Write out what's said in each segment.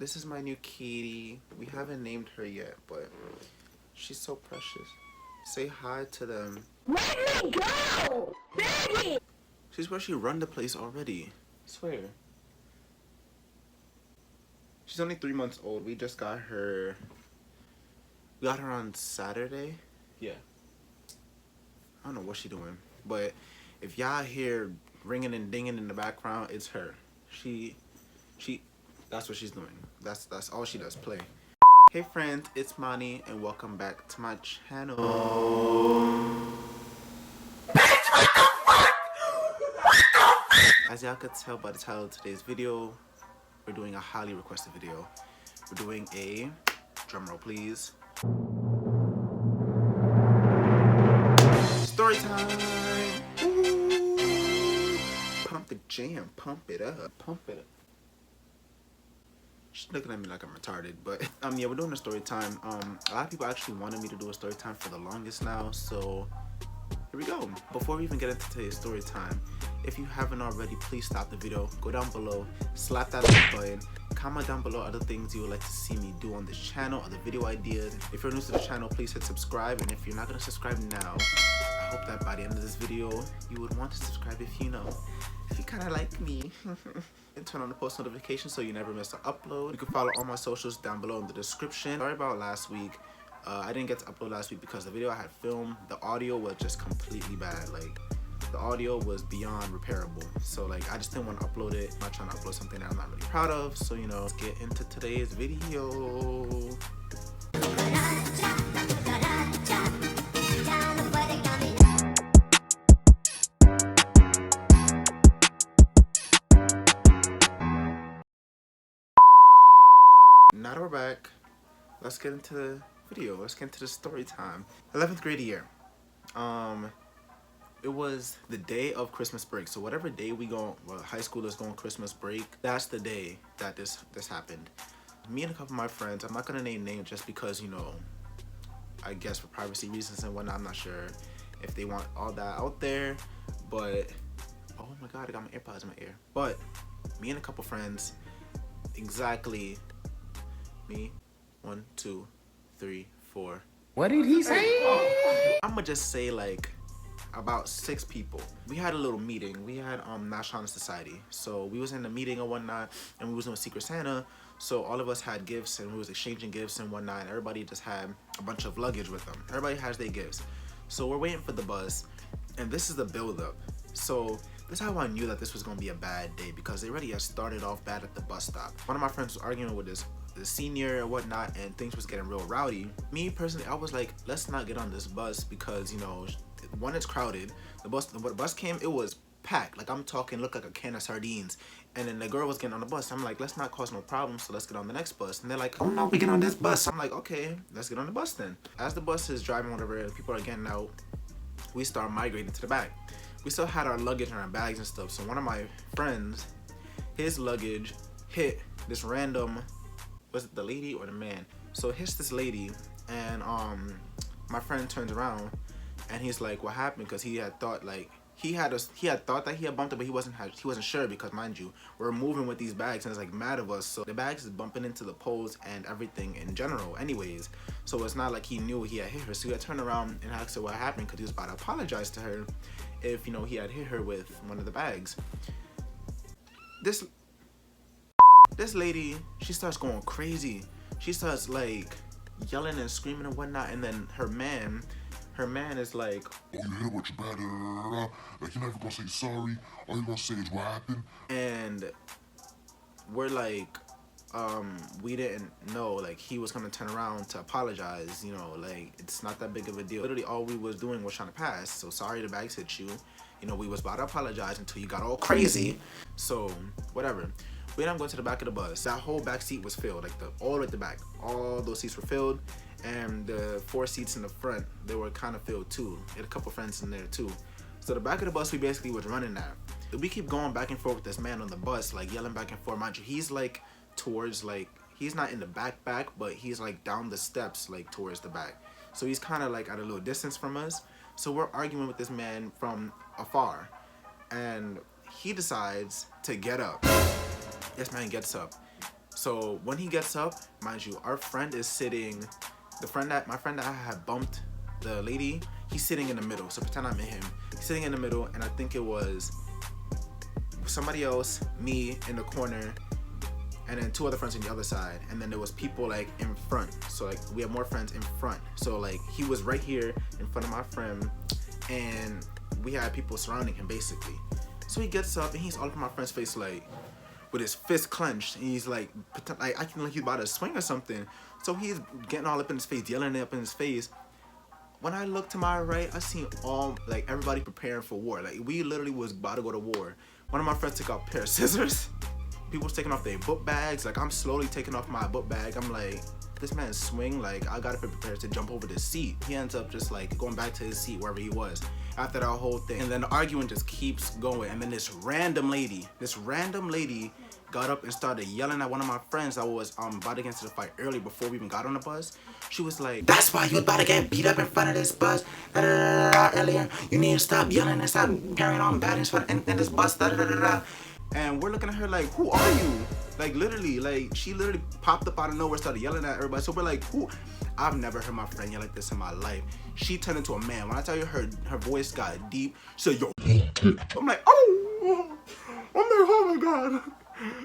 This is my new kitty. We haven't named her yet, but she's so precious. Say hi to them. Let me go! Baby! She's where she run the place already. I swear. She's only 3 months old. We just got her. We got her on Saturday. Yeah. I don't know what she's doing, but if y'all hear ringing and dinging in the background, it's her. She. That's what she's doing. That's all she does. Play. Hey friends, it's Mani, and welcome back to my channel. As y'all could tell by the title of today's video, we're doing a highly requested video. We're doing a, drum roll please, story time. Ooh. Pump the jam, pump it up, pump it up. She's looking at me like I'm retarded, but yeah, we're doing a story time. A lot of people actually wanted me to do a story time for the longest now, so here we go. Before we even get into today's story time, if you haven't already, please stop the video, go down below, slap that like button, comment down below other things you would like to see me do on this channel, other video ideas. If you're new to the channel, please hit subscribe, and if you're not gonna subscribe now, I hope that by the end of this video, you would want to subscribe if you kind of like me. And turn on the post notifications so you never miss an upload. You can follow all my socials down below in the description. Sorry about last week. I didn't get to upload last week because the video I had filmed, the audio was just completely bad. Like, the audio was beyond repairable. So like, I just didn't want to upload it. I'm not trying to upload something that I'm not really proud of. So, you know, let's get into today's video. Now that we're back, let's get into the video. Let's get into the story time. 11th grade year. It was the day of Christmas break. So whatever day we go, well, high schoolers go on Christmas break, that's the day that this happened. Me and a couple of my friends, I'm not gonna name names just because, you know, I guess for privacy reasons and whatnot. I'm not sure if they want all that out there, but oh my god, I got my AirPods in my ear. But me and a couple friends, exactly me, 1, 2, 3, 4. What did he say? I'ma just say like about 6 people. We had a little meeting. We had National Honor Society. So we was in the meeting and whatnot, and we was doing Secret Santa. So all of us had gifts, and we was exchanging gifts and whatnot. And everybody just had a bunch of luggage with them. Everybody has their gifts. So we're waiting for the bus, and this is the build-up. So this is how I knew that this was gonna be a bad day, because they already had started off bad at the bus stop. One of my friends was arguing with the senior and whatnot, and things was getting real rowdy. Me personally, I was like, let's not get on this bus because, you know, one, it's crowded. When the bus came, it was packed. Like, I'm talking, looked like a can of sardines. And then the girl was getting on the bus. I'm like, let's not cause no problems, so let's get on the next bus. And they're like, oh no, we get on this bus. I'm like, okay, let's get on the bus then. As the bus is driving, whatever, and people are getting out, we start migrating to the back. We still had our luggage and our bags and stuff. So one of my friends, his luggage hit this random, was it the lady or the man? So it hits this lady, and my friend turns around, and he's like, what happened? Because he had thought like he had thought that he had bumped it, but he wasn't sure, because mind you, we're moving with these bags and it's like mad of us, so the bags is bumping into the poles and everything in general anyways. So it's not like he knew he had hit her. So he had turned around and asked her what happened, because he was about to apologize to her if, you know, he had hit her with one of the bags. This lady, she starts going crazy. She starts like yelling and screaming and whatnot, and then her man is like, oh, you hit what you bad, like, you're never gonna say sorry, all you're gonna say is what happened. And we're like, we didn't know like he was gonna turn around to apologize, you know, like it's not that big of a deal. Literally all we was doing was trying to pass. So sorry the bags hit you, you know, we was about to apologize until you got all crazy. So whatever. We ended up going to the back of the bus. That whole back seat was filled, like all the way at the back. All those seats were filled, and the 4 seats in the front, they were kind of filled too. We had a couple friends in there too. So the back of the bus, we basically was running that. We keep going back and forth with this man on the bus, like yelling back and forth. Mind you, he's like towards, like, he's not in the back, but he's like down the steps, like towards the back. So he's kind of like at a little distance from us. So we're arguing with this man from afar, and he decides to get up. This man gets up. So when he gets up, mind you, our friend is sitting, my friend that I had bumped the lady, he's sitting in the middle. So pretend I'm in him. He's sitting in the middle, and I think it was somebody else, me in the corner, and then 2 other friends on the other side, and then there was people like in front. So like we have more friends in front. So like he was right here in front of my friend, and we had people surrounding him basically. So he gets up and he's all up in my friend's face like with his fist clenched, and he's like acting like he's about to swing or something. So he's getting all up in his face, yelling it up in his face. When I look to my right, I seen all like everybody preparing for war. Like we literally was about to go to war. One of my friends took out a pair of scissors. People was taking off their book bags. Like I'm slowly taking off my book bag. I'm like, this man's swing. Like I gotta be prepared to jump over the seat. He ends up just like going back to his seat wherever he was after that whole thing. And then the arguing just keeps going. And then this random lady got up and started yelling at one of my friends that was about to get into the fight early before we even got on the bus. She was like, "That's why you about to get beat up in front of this bus. Earlier, you need to stop yelling and stop carrying on bad in this bus." And we're looking at her like, "Who are you?" Like literally, like she literally popped up out of nowhere, started yelling at everybody. So we're like, "Who?" I've never heard my friend yell like this in my life. She turned into a man. When I tell you her voice got deep, she said, "Yo." I'm like, "Oh," I'm like, "Oh my god."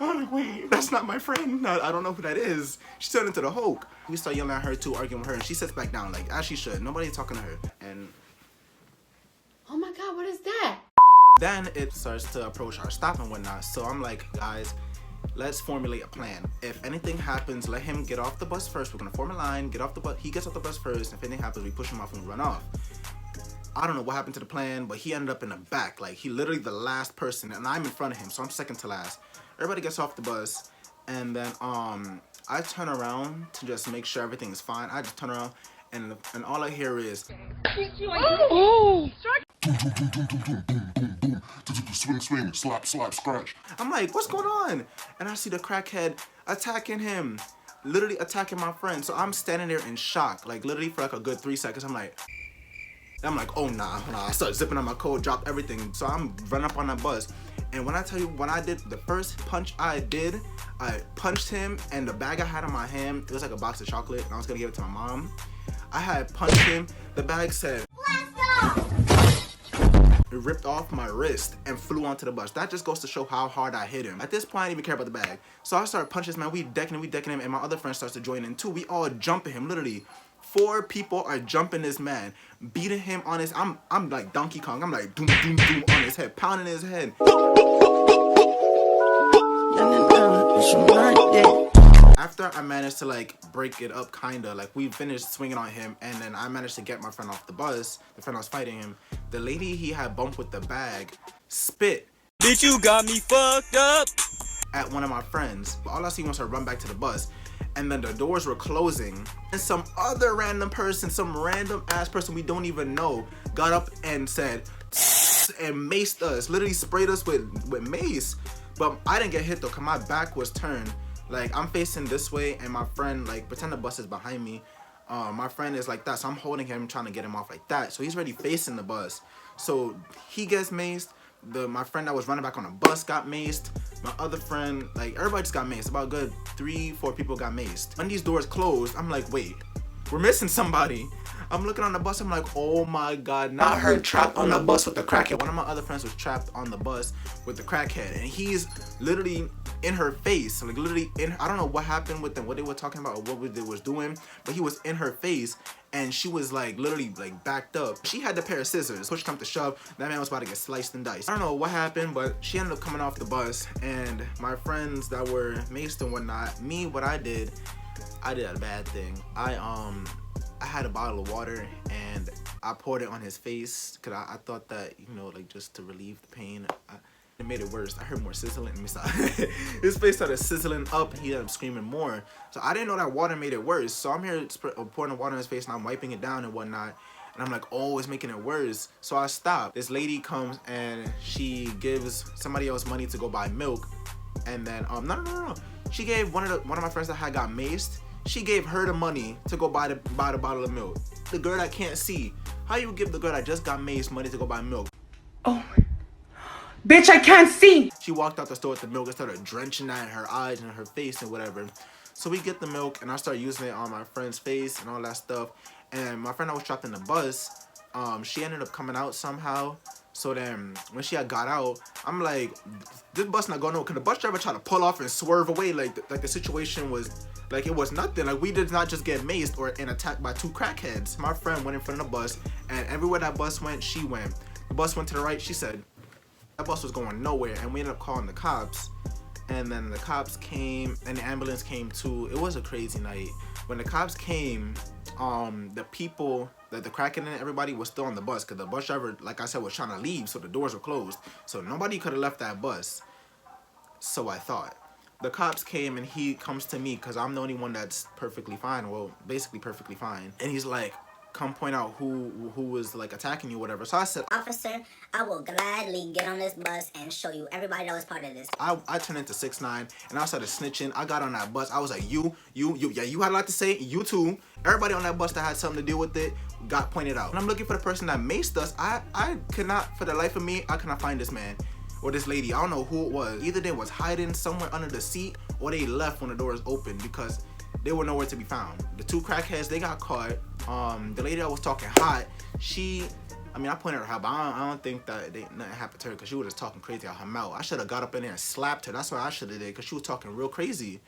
I'm like, "Wait, that's not my friend. I don't know who that is." She turned into the Hulk. We start yelling at her too, arguing with her, and she sits back down like as she should. Nobody's talking to her. And Oh my god, what is that? then it starts to approach our stop and whatnot. So I'm like, guys, let's formulate a plan. If anything happens, let him get off the bus first. We're gonna form a line, get off the bus. He gets off the bus first. If anything happens, we push him off and we run off. I don't know what happened to the plan, but he ended up in the back. Like he literally the last person, and I'm in front of him, so I'm second to last. Everybody gets off the bus, and then I turn around to just make sure everything's fine. I just turn around, and all I hear is, Oh! Swing, swing, slap, slap, scratch. I'm like, what's going on? And I see the crackhead attacking him, literally attacking my friend. So I'm standing there in shock, like literally for like a good 3 seconds. I'm like, oh nah. I start zipping on my coat, drop everything. So I'm running up on that bus. And when I tell you, when I did the first punch I punched him, and the bag I had in my hand, it was like a box of chocolate, and I was gonna give it to my mom. I had punched him, the bag said, it ripped off my wrist and flew onto the bus. That just goes to show how hard I hit him. At this point, I didn't even care about the bag. So I started punching this man, we decking him, and my other friend starts to join in too. We all jumping him, literally. 4 people are jumping this man, beating him on his, I'm like Donkey Kong. I'm like doom, doom, doom on his head, pounding his head. After I managed to like break it up kinda, like we finished swinging on him, and then I managed to get my friend off the bus, the friend I was fighting him. The lady he had bumped with the bag spit. "Bitch, you got me fucked up," at one of my friends. But all I see was her run back to the bus, and then the doors were closing, and some other random person, some random ass person we don't even know, got up and said, and maced us, literally sprayed us with mace. But I didn't get hit though, cause my back was turned. Like I'm facing this way, and my friend, like pretend the bus is behind me. My friend is like that, so I'm holding him, trying to get him off like that. So he's already facing the bus. So he gets maced. My friend that was running back on the bus got maced. My other friend, like everybody just got maced. About a good 3-4 people got maced. When these doors closed, I'm like, wait, we're missing somebody. I'm looking on the bus, I'm like, oh my god, now her trapped on the bus with the crackhead. One of my other friends was trapped on the bus with the crackhead, and he's literally in her face, like literally in, I don't know what happened with them, what they were talking about or what they was doing, but he was in her face, and she was like literally like backed up. She had the pair of scissors. Push come to shove, that man was about to get sliced and diced. I don't know what happened, but she ended up coming off the bus, and my friends that were maced and whatnot, me, what I did a bad thing. I had a bottle of water, and I poured it on his face, because I thought that, you know, like just to relieve the pain. It made it worse. I heard more sizzling. Let me stop. His face started sizzling up, and he ended up screaming more. So I didn't know that water made it worse. So I'm here pouring the water on his face, and I'm wiping it down and whatnot. And I'm like, oh, it's making it worse. So I stopped. This lady comes, and she gives somebody else money to go buy milk. And then, no. She gave one of my friends that had got maced. She gave her the money to go buy the bottle of milk. The girl that can't see. How you give the girl that just got maced money to go buy milk? Oh Bitch, I can't see. She walked out the store with the milk and started drenching that in her eyes and her face and whatever. So we get the milk and I start using it on my friend's face and all that stuff. And my friend I was trapped in the bus, she ended up coming out somehow. So then when she had got out, I'm like, this bus not going nowhere. Cause the bus driver tried to pull off and swerve away. Like the situation was like it was nothing. Like we did not just get maced or attacked by two crackheads. My friend went in front of the bus and everywhere that bus went, she went. The bus went to the right, she said. That bus was going nowhere and we ended up calling the cops. And then the cops came and the ambulance came too. It was a crazy night. When the cops came, the people, the crackhead and everybody was still on the bus because the bus driver, like I said, was trying to leave, so the doors were closed. So nobody could have left that bus. So I thought. The cops came and he comes to me because I'm the only one that's perfectly fine. Well, basically perfectly fine. And he's like, come point out who was like attacking you, whatever. So I said, officer, I will gladly get on this bus and show you everybody that was part of this. I turned into 6ix9ine and I started snitching. I got on that bus. I was like, you, yeah, you had a lot to say. You too. Everybody on that bus that had something to deal with it got pointed out. And I'm looking for the person that maced us. I could not, for the life of me, I could not find this man or this lady. I don't know who it was. Either they was hiding somewhere under the seat or they left when the doors opened because they were nowhere to be found. The two crackheads, they got caught. The lady that was talking hot, I pointed at her, but I don't think that nothing happened to her because she was just talking crazy out her mouth. I should have got up in there and slapped her. That's what I should have did because she was talking real crazy.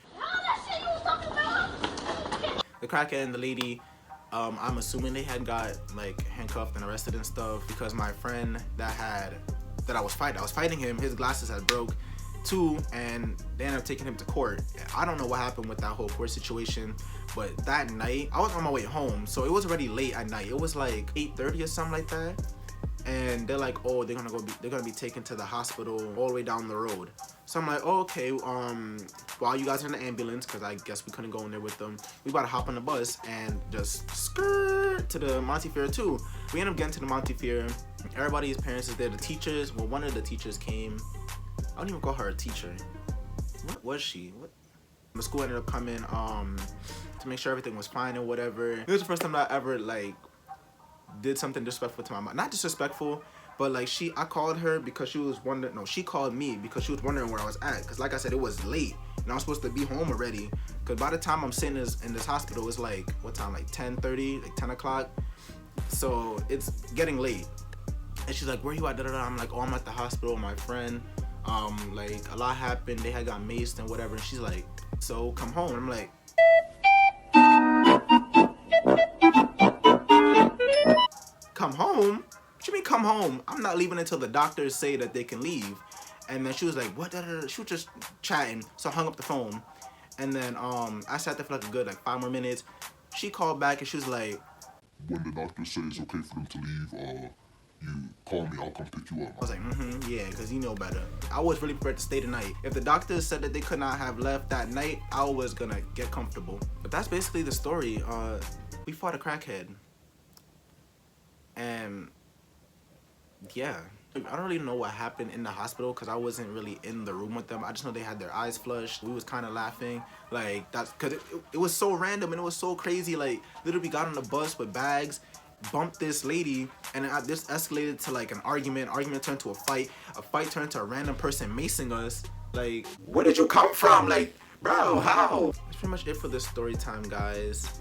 The crackhead and the lady, I'm assuming they had got like handcuffed and arrested and stuff because my friend that I was fighting him, his glasses had broke too, and they ended up taking him to court. I don't know what happened with that whole court situation, but that night I was on my way home, so it was already late at night. It was like 8:30 or something like that, and they're like, oh, they're gonna be taken to the hospital all the way down the road. So I'm like, oh, okay, while you guys are in the ambulance, because I guess we couldn't go in there with them, we gotta hop on the bus and just skirt to the Montefiore too. We end up getting to the Montefiore. Everybody's parents is there. The teachers, well, one of the teachers came. I don't even call her a teacher. What was she? What? The school ended up coming to make sure everything was fine and whatever. It was the first time that I ever like did something disrespectful to my mom. Not disrespectful, but like I called her because she was wondering. No, she called me because she was wondering where I was at. Cause like I said, it was late and I was supposed to be home already. Cause by the time I'm sitting in this hospital, it's like what time? Like 10:30, like 10 o'clock. So it's getting late. And she's like, where you at? Da, da, da. I'm like, oh, I'm at the hospital with my friend. Like a lot happened. They had got maced and whatever. And she's like, so come home. I'm like, come home? What you mean come home? I'm not leaving until the doctors say that they can leave. And then she was like, what? Da, da, da. She was just chatting. So I hung up the phone. And then I sat there for like a good 5 more minutes. She called back and she was like, when the doctor says it's okay for them to leave, you call me, I'll come pick you up. I was like, yeah, because you know better. I was really prepared to stay the night. If the doctors said that they could not have left that night, I was gonna get comfortable. But that's basically the story. We fought a crackhead. And yeah, I don't really know what happened in the hospital because I wasn't really in the room with them. I just know they had their eyes flushed. We was kind of laughing. Like, that's because it was so random and it was so crazy. Like, literally got on the bus with bags, bumped this lady, and this escalated to like an argument. Argument turned to a fight turned to a random person macing us. Like, where did you come from? Like, bro, how? That's pretty much it for this story time, guys.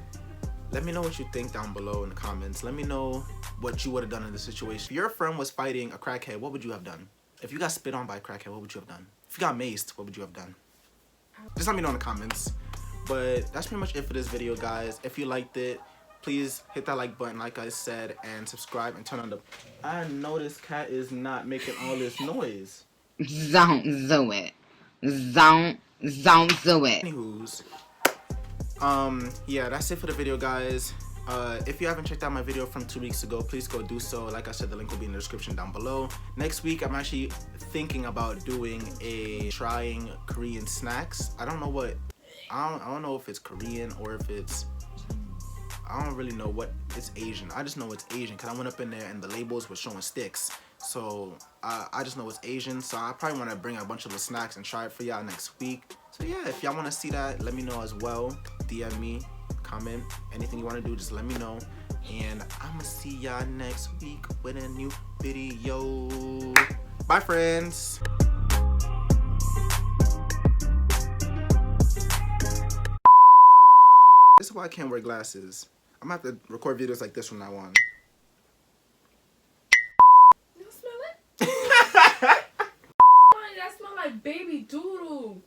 Let me know what you think down below in the comments. Let me know what you would have done in this situation. If your friend was fighting a crackhead, what would you have done? If you got spit on by a crackhead, what would you have done? If you got maced, what would you have done? Just let me know in the comments. But that's pretty much it for this video, guys. If you liked it, please hit that like button, like I said, and subscribe and turn on the... I know this cat is not making all this noise. Don't do it. Don't do it. Anywho's, yeah, that's it for the video, guys. If you haven't checked out my video from 2 weeks ago, please go do so. Like I said, the link will be in the description down below. Next week, I'm actually thinking about doing trying Korean snacks. I don't know what, I don't know if it's Korean or if it's, I don't really know what, it's Asian. I just know it's Asian because I went up in there and the labels were showing sticks. So I just know it's Asian. So I probably want to bring a bunch of the snacks and try it for y'all next week. So yeah, if y'all want to see that, let me know as well. DM me, comment, anything you want to do, just let me know. And I'm going to see y'all next week with a new video. Bye, friends. This is why I can't wear glasses. I'm gonna have to record videos like this from now on. You smell it? That smell like baby doodle.